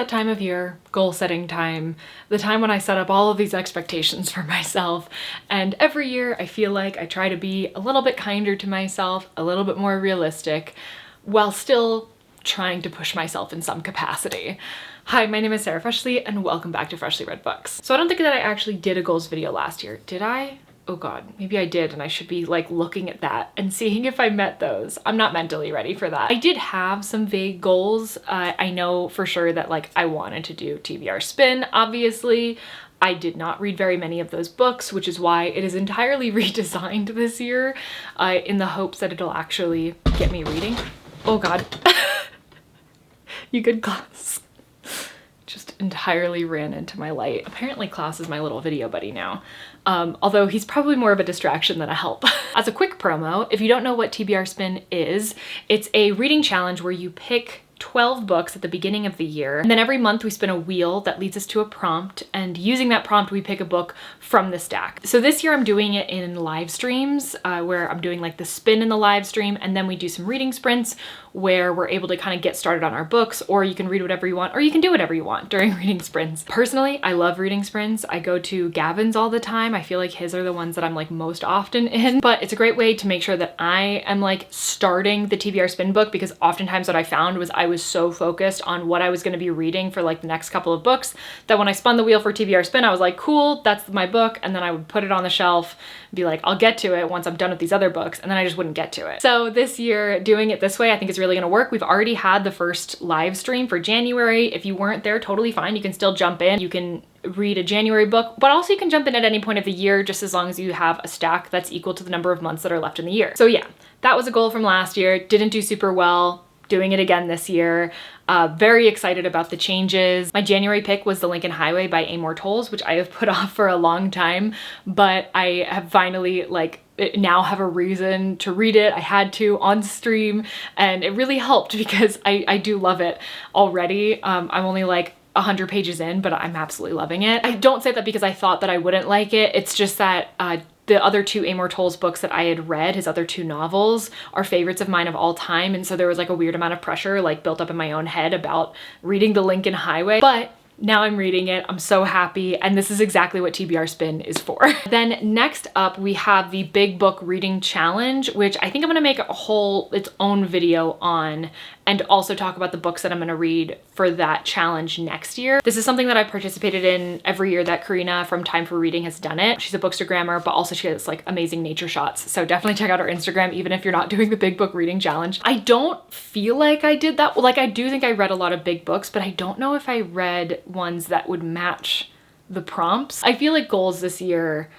that time of year, goal setting time, the time when I set up all of these expectations for myself. And every year I feel like I try to be a little bit kinder to myself, a little bit more realistic, while still trying to push myself in some capacity. Hi, my name is Sarah Freshly and welcome back to Freshly Read Books. So I don't think that I actually did a goals video last year. Did I? Oh God, maybe I did, and I should be like looking at that and seeing if I met those. I'm not mentally ready for that. I did have some vague goals. I know for sure that like I wanted to do TBR Spin, obviously. I did not read very many of those books, which is why it is entirely redesigned this year in the hopes that it'll actually get me reading. Oh God. You good, Klaus? Just entirely ran into my light. Apparently Klaus is my little video buddy now. Although he's probably more of a distraction than a help. As a quick promo, if you don't know what TBR Spin is, it's a reading challenge where you pick 12 books at the beginning of the year, and then every month we spin a wheel that leads us to a prompt, and using that prompt we pick a book from the stack. So this year I'm doing it in live streams where I'm doing like the spin in the live stream, and then we do some reading sprints where we're able to kind of get started on our books, or you can read whatever you want, or you can do whatever you want during reading sprints. Personally, I love reading sprints. I go to Gavin's all the time. I feel like his are the ones that I'm like most often in, but it's a great way to make sure that I am like starting the TBR Spin book, because oftentimes what I found was I was so focused on what I was going to be reading for like the next couple of books that when I spun the wheel for TBR Spin, I was like, cool, that's my book. And then I would put it on the shelf, be like, I'll get to it once I'm done with these other books. And then I just wouldn't get to it. So this year doing it this way, I think is really going to work. We've already had the first live stream for January. If you weren't there, totally fine. You can still jump in. You can read a January book, but also you can jump in at any point of the year, just as long as you have a stack that's equal to the number of months that are left in the year. So yeah, that was a goal from last year. Didn't do super well. Doing it again this year. Very excited about the changes. My January pick was The Lincoln Highway by Amor Towles, which I have put off for a long time, but I have finally now have a reason to read it. I had to on stream, and it really helped because I do love it already. I'm only like 100 pages in, but I'm absolutely loving it. I don't say that because I thought that I wouldn't like it. It's just that the other two Amor Towles books that I had read, his other two novels, are favorites of mine of all time. And so there was like a weird amount of pressure like built up in my own head about reading The Lincoln Highway. But now I'm reading it, I'm so happy, and this is exactly what TBR Spin is for. Then next up, we have the Big Book Reading Challenge, which I think I'm gonna make its own video on, and also talk about the books that I'm gonna read for that challenge next year. This is something that I've participated in every year that Karina from Time for Reading has done it. She's a bookstagrammer, but also she has like amazing nature shots. So definitely check out her Instagram, even if you're not doing the Big Book Reading Challenge. I don't feel like I did that. Like I do think I read a lot of big books, but I don't know if I read ones that would match the prompts. I feel like goals this year,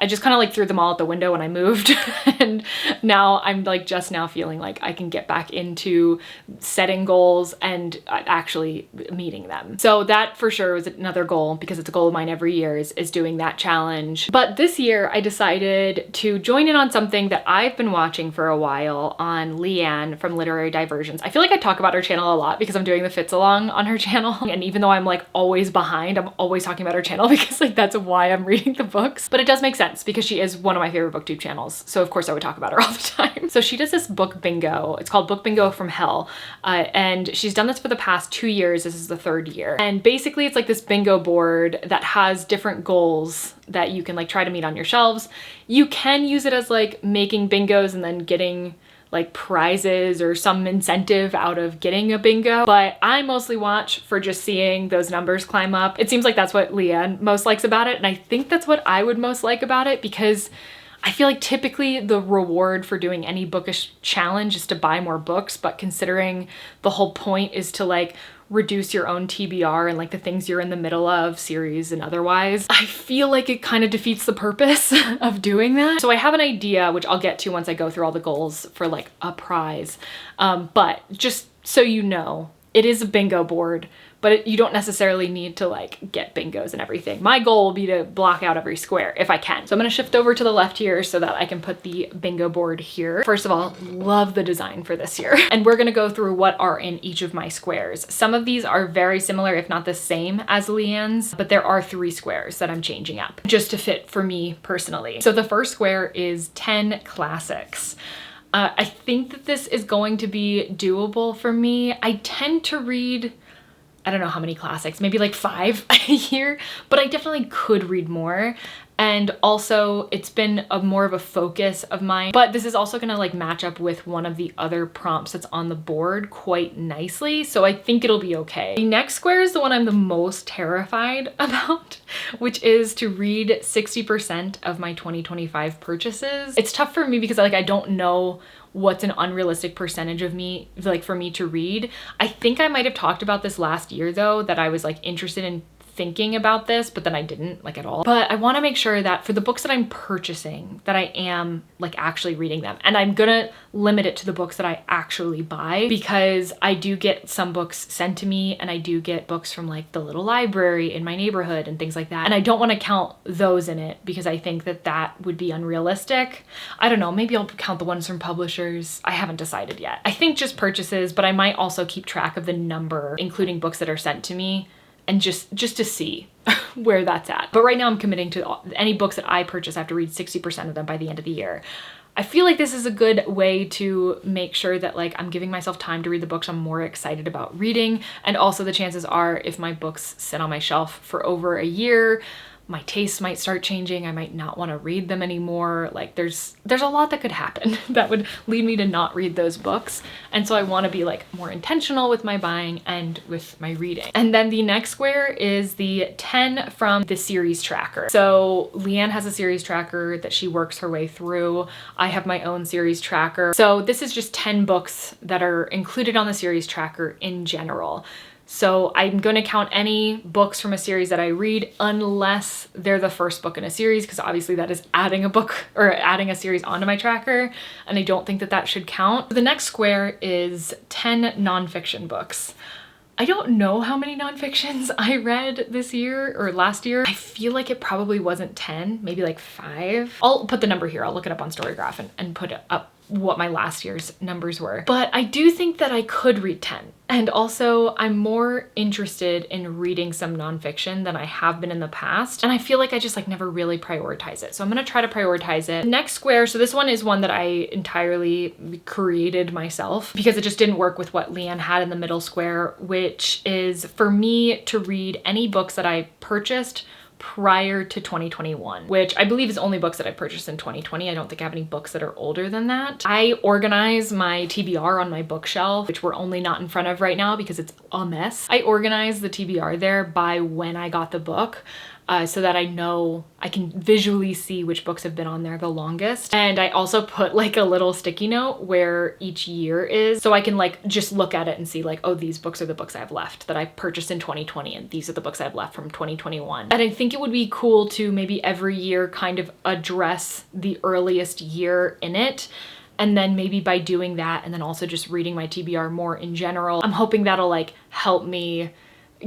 I just kind of like threw them all out the window when I moved. And now I'm like just now feeling like I can get back into setting goals and actually meeting them. So that for sure was another goal, because it's a goal of mine every year is doing that challenge. But this year I decided to join in on something that I've been watching for a while on Leanne from Literary Diversions. I feel like I talk about her channel a lot because I'm doing the Fits Along on her channel. And even though I'm like always behind, I'm always talking about her channel because like that's why I'm reading the books. But it does make sense because she is one of my favorite booktube channels. So of course I would talk about her all the time. So she does this book bingo. It's called Book Bingo from Hell. And she's done this for the past 2 years. This is the 3rd year. And basically it's like this bingo board that has different goals that you can like try to meet on your shelves. You can use it as like making bingos and then getting like prizes or some incentive out of getting a bingo, but I mostly watch for just seeing those numbers climb up. It seems like that's what Leanne most likes about it, and I think that's what I would most like about it, because I feel like typically the reward for doing any bookish challenge is to buy more books, but considering the whole point is to like reduce your own TBR and like the things you're in the middle of, series and otherwise, I feel like it kind of defeats the purpose of doing that. So I have an idea, which I'll get to once I go through all the goals for like a prize. But just so you know, it is a bingo board, but you don't necessarily need to like get bingos and everything. My goal will be to block out every square if I can. So I'm gonna shift over to the left here so that I can put the bingo board here. First of all, love the design for this year. And we're gonna go through what are in each of my squares. Some of these are very similar, if not the same as Leanne's, but there are 3 squares that I'm changing up just to fit for me personally. So the first square is 10 classics. I think that this is going to be doable for me. I tend to read I don't know how many classics, maybe like 5 a year, but I definitely could read more. And also it's been more of a focus of mine, but this is also gonna like match up with one of the other prompts that's on the board quite nicely. So I think it'll be okay. The next square is the one I'm the most terrified about, which is to read 60% of my 2025 purchases. It's tough for me because like I don't know what's an unrealistic percentage of me, like for me to read. I think I might have talked about this last year though, that I was like interested in thinking about this, but then I didn't like at all. But I want to make sure that for the books that I'm purchasing, that I am like actually reading them. And I'm gonna limit it to the books that I actually buy, because I do get some books sent to me, and I do get books from like the little library in my neighborhood and things like that. And I don't want to count those in it because I think that that would be unrealistic. I don't know, maybe I'll count the ones from publishers. I haven't decided yet. I think just purchases, but I might also keep track of the number, including books that are sent to me, and just to see where that's at. But right now I'm committing to any books that I purchase, I have to read 60% of them by the end of the year. I feel like this is a good way to make sure that like I'm giving myself time to read the books I'm more excited about reading. And also the chances are if my books sit on my shelf for over a year, my tastes might start changing. I might not want to read them anymore. Like there's a lot that could happen that would lead me to not read those books. And so I want to be like more intentional with my buying and with my reading. And then the next square is the 10 from the series tracker. So Leanne has a series tracker that she works her way through. I have my own series tracker. So this is just 10 books that are included on the series tracker in general. So I'm going to count any books from a series that I read unless they're the first book in a series, because obviously that is adding a book or adding a series onto my tracker, and I don't think that that should count. The next square is 10 nonfiction books. I don't know how many nonfictions I read this year or last year. I feel like it probably wasn't 10, maybe like 5. I'll put the number here. I'll look it up on Storygraph and put up what my last year's numbers were. But I do think that I could read 10. And also I'm more interested in reading some nonfiction than I have been in the past. And I feel like I just like never really prioritize it. So I'm gonna try to prioritize it. The next square, so this one is one that I entirely created myself because it just didn't work with what Leanne had in the middle square, which is for me to read any books that I purchased prior to 2021, which I believe is only books that I purchased in 2020. I don't think I have any books that are older than that. I organize my TBR on my bookshelf, which we're only not in front of right now because it's a mess. I organize the TBR there by when I got the book. So that I know I can visually see which books have been on there the longest. And I also put like a little sticky note where each year is, so I can like just look at it and see like, oh, these books are the books I have left that I purchased in 2020, and these are the books I have left from 2021. And I think it would be cool to maybe every year kind of address the earliest year in it. And then maybe by doing that, and then also just reading my TBR more in general, I'm hoping that'll like help me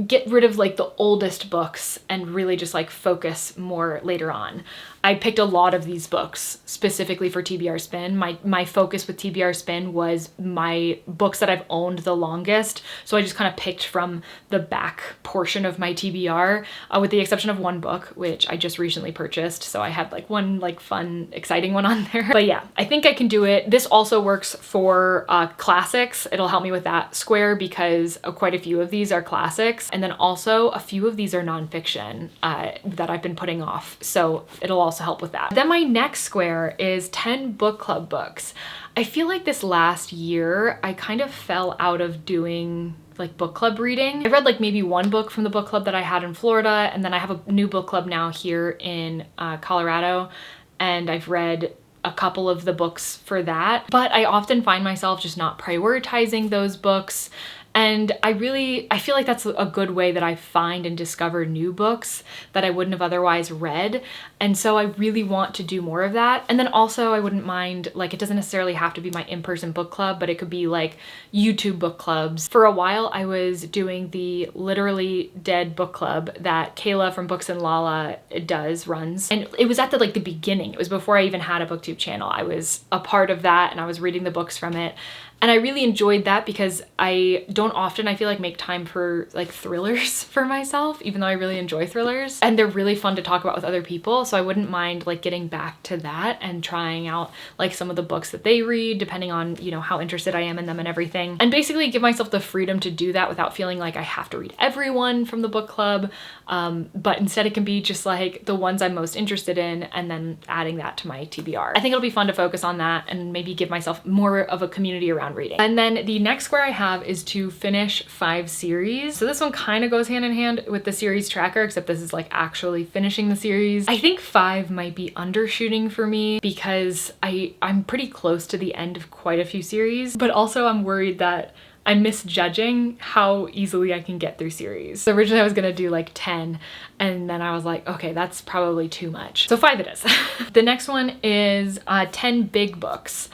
get rid of like the oldest books and really just like focus more later on. I picked a lot of these books specifically for TBR Spin. My focus with TBR Spin was my books that I've owned the longest. So I just kind of picked from the back portion of my TBR, with the exception of one book, which I just recently purchased. So I had like one like fun, exciting one on there. But yeah, I think I can do it. This also works for classics. It'll help me with that square because quite a few of these are classics. And then also a few of these are nonfiction that I've been putting off. So it'll also help with that. Then my next square is 10 book club books. I feel like this last year I kind of fell out of doing like book club reading. I read like maybe one book from the book club that I had in Florida, and then I have a new book club now here in Colorado, and I've read a couple of the books for that. But I often find myself just not prioritizing those books. And I feel like that's a good way that I find and discover new books that I wouldn't have otherwise read. And so I really want to do more of that. And then also I wouldn't mind, like, it doesn't necessarily have to be my in-person book club, but it could be like YouTube book clubs. For a while I was doing the Literally Dead book club that Kayla from Books and Lala runs. And it was at the beginning. It was before I even had a booktube channel. I was a part of that and I was reading the books from it. And I really enjoyed that because I don't often, I feel like, make time for like thrillers for myself, even though I really enjoy thrillers. And they're really fun to talk about with other people. So I wouldn't mind like getting back to that and trying out like some of the books that they read, depending on, you know, how interested I am in them and everything. And basically give myself the freedom to do that without feeling like I have to read everyone from the book club. But instead it can be just like the ones I'm most interested in and then adding that to my TBR. I think it'll be fun to focus on that and maybe give myself more of a community around reading. And then the next square I have is to finish 5 series. So this one kind of goes hand in hand with the series tracker, except this is like actually finishing the series. I think 5 might be undershooting for me because I'm pretty close to the end of quite a few series, but also I'm worried that I'm misjudging how easily I can get through series. So originally I was gonna do like 10, and then I was like, okay, that's probably too much. So 5 it is. The next one is 10 big books.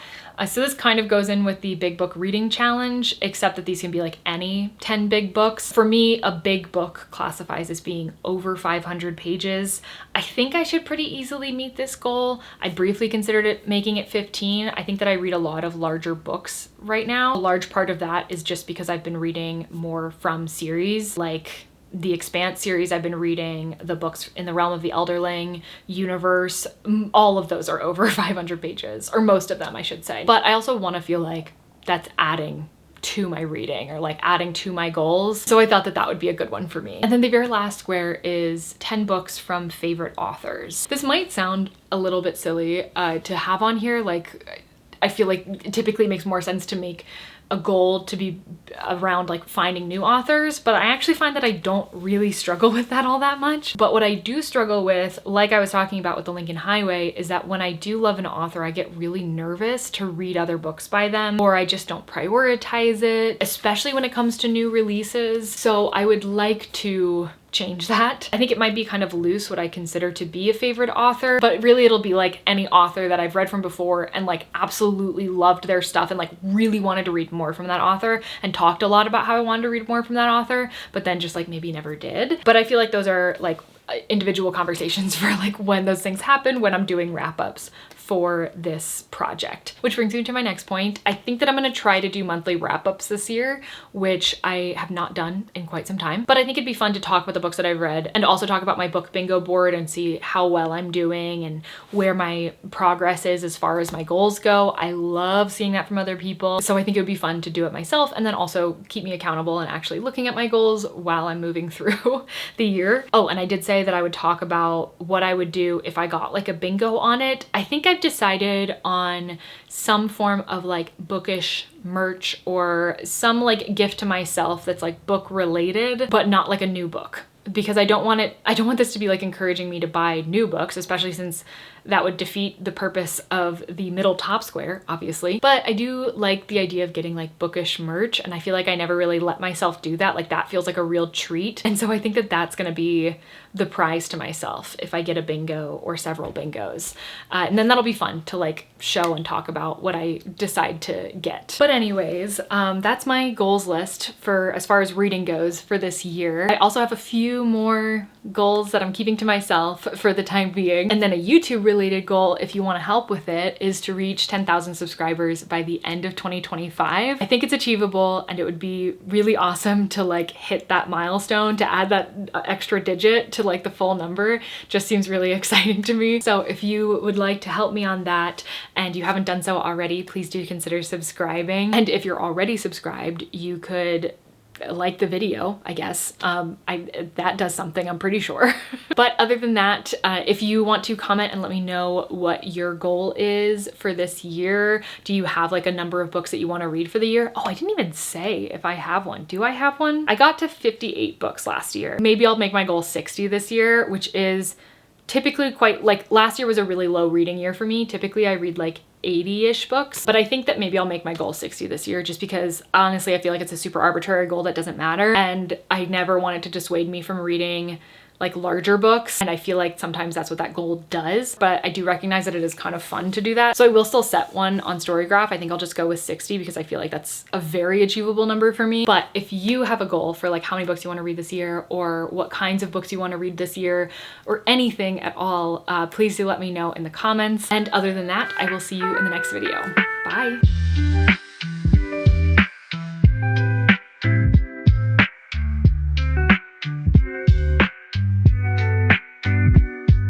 So this kind of goes in with the big book reading challenge, except that these can be like any 10 big books. For me, a big book classifies as being over 500 pages. I think I should pretty easily meet this goal. I briefly considered making it 15. I think that I read a lot of larger books right now. A large part of that is just because I've been reading more from series, like the Expanse series. I've been reading the books in the Realm of the Elderling universe. All of those are over 500 pages, or most of them, I should say. But I also want to feel like that's adding to my reading or like adding to my goals. So I thought that that would be a good one for me. And then the very last square is 10 books from favorite authors. This might sound a little bit silly to have on here. Like, I feel like it typically makes more sense to make a goal to be around like finding new authors, but I actually find that I don't really struggle with that all that much. But what I do struggle with, like I was talking about with the Lincoln Highway, is that when I do love an author, I get really nervous to read other books by them, or I just don't prioritize it, especially when it comes to new releases. So I would like to change that. I think it might be kind of loose what I consider to be a favorite author, but really it'll be like any author that I've read from before and like absolutely loved their stuff and like really wanted to read more from that author and talked a lot about how I wanted to read more from that author, but then just like maybe never did. But I feel like those are like individual conversations for like when those things happen, when I'm doing wrap-ups for this project. Which brings me to my next point. I think that I'm gonna try to do monthly wrap-ups this year, which I have not done in quite some time. But I think it'd be fun to talk about the books that I've read and also talk about my book bingo board and see how well I'm doing and where my progress is as far as my goals go. I love seeing that from other people. So I think it would be fun to do it myself and then also keep me accountable and actually looking at my goals while I'm moving through the year. Oh, and I did say that I would talk about what I would do if I got like a bingo on it. I think I've decided on some form of like Bookish merch or some like gift to myself that's like book related, but not like a new book. Because I don't want this to be like encouraging me to buy new books, especially since that would defeat the purpose of the middle top square, obviously. But I do like the idea of getting like Bookish merch, and I feel like I never really let myself do that. Like that feels like a real treat. And so I think that that's gonna be the prize to myself if I get a bingo or several bingos. And then that'll be fun to like show and talk about what I decide to get. But anyways, that's my goals list for as far as reading goes for this year. I also have a few more goals that I'm keeping to myself for the time being. And then a YouTube related goal, if you want to help with it, is to reach 10,000 subscribers by the end of 2025. I think it's achievable and it would be really awesome to like hit that milestone, to add that extra digit to like the full number. Just seems really exciting to me. So if you would like to help me on that and you haven't done so already, please do consider subscribing. And if you're already subscribed, you could like the video, I guess. That does something, I'm pretty sure. But other than that, if you want to comment and let me know what your goal is for this year. Do you have like a number of books that you want to read for the year? Oh, I didn't even say if I have one. Do I have one? I got to 58 books last year. Maybe I'll make my goal 60 this year, which is typically quite, like last year was a really low reading year for me. Typically I read like 80-ish books, but I think that maybe I'll make my goal 60 this year just because honestly I feel like it's a super arbitrary goal that doesn't matter, and I never want it to dissuade me from reading like larger books, and I feel like sometimes that's what that goal does, but I do recognize that it is kind of fun to do that. So I will still set one on Storygraph. I think I'll just go with 60 because I feel like that's a very achievable number for me. But if you have a goal for like how many books you want to read this year or what kinds of books you want to read this year or anything at all, please do let me know in the comments. And other than that, I will see you in the next video. Bye.